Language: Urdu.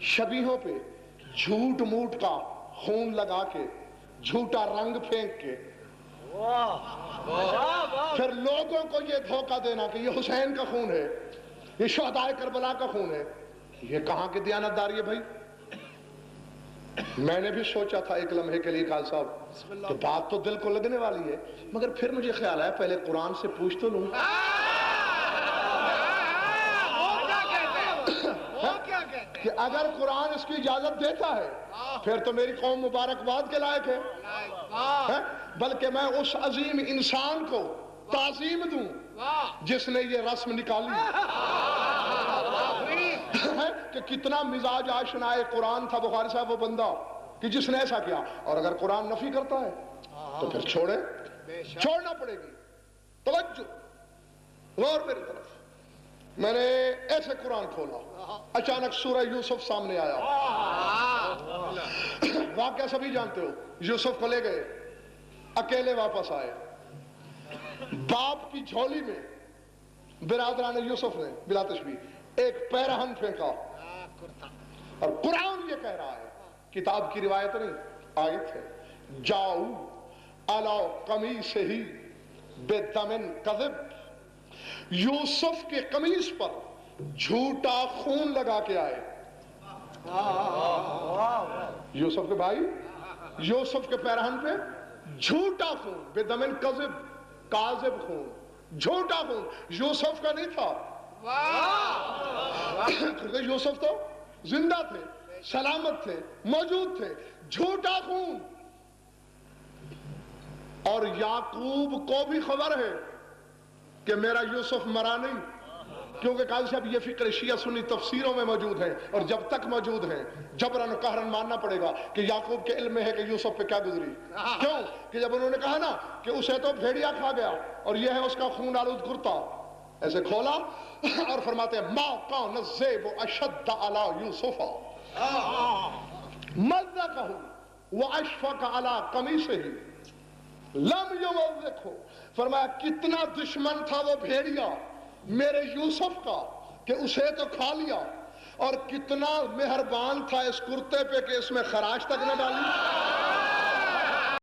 شبیہوں پہ جھوٹ موٹ کا خون لگا کے، جھوٹا رنگ پھینک کے، پھر لوگوں کو یہ دھوکہ دینا کہ یہ حسین کا خون ہے، یہ شہدائے کربلا کا خون ہے، یہ کہاں کی دیانتداری ہے بھائی؟ میں نے بھی سوچا تھا ایک لمحے کے لیے خالد صاحب کہ بات تو دل کو لگنے والی ہے، مگر پھر مجھے خیال آیا پہلے قرآن سے پوچھ تو لوں۔ کہ اگر قرآن اس کی اجازت دیتا ہے پھر تو میری قوم مبارکباد کے لائق ہے، بلکہ میں اس عظیم انسان کو تعظیم دوں جس نے یہ رسم نکالی کہ کتنا مزاج آشنائے قرآن تھا بخاری صاحب وہ بندہ کہ جس نے ایسا کیا، اور اگر قرآن نفی کرتا ہے تو پھر چھوڑنا پڑے گی۔ توجہ، غور میری طرف۔ میں نے ایسے قرآن کھولا، اچانک سورہ یوسف سامنے آیا۔ واقعہ سبھی جانتے ہو، یوسف کو لے گئے، اکیلے واپس آئے، باپ کی جھولی میں برادران یوسف نے بلا تشبیہ ایک پیرہن پھینکا، اور قرآن یہ کہہ رہا ہے، کتاب کی روایت نہیں، آیت ہے، جاؤ علی قمیصہ بدم کذب، یوسف کے قمیص پر جھوٹا خون لگا کے آئے۔ یوسف کے بھائی، یوسف کے پیرہن پہ جھوٹا خون، بدم کذب، کاذب خون، جھوٹا خون، یوسف کا نہیں تھا، کیونکہ یوسف تو زندہ تھے، سلامت تھے، موجود تھے، جھوٹا خون۔ اور یعقوب کو بھی خبر ہے کہ میرا یوسف مرا نہیں، کیونکہ قاضی صاحب یہ فکر شیعہ سنی تفسیروں میں موجود ہے، اور جب تک موجود ہیں جبراً و قہراً ماننا پڑے گا کہ یعقوب کے علم میں ہے کہ یوسف پہ کیا گزری۔ کیوں کہ جب انہوں نے کہا نا کہ اسے تو بھیڑیا کھا گیا اور یہ ہے اس کا خون آلود کرتا، ایسے کھولا اور فرماتے ہیں ما کان الذئب اشد علی یوسف مزقہ واشفق علی قمیصہ لم یمزقہ، فرمایا کتنا دشمن تھا وہ بھیڑیا میرے یوسف کا کہ اسے تو کھا لیا، اور کتنا مہربان تھا اس کرتے پہ کہ اس میں خراش تک نہ ڈالی۔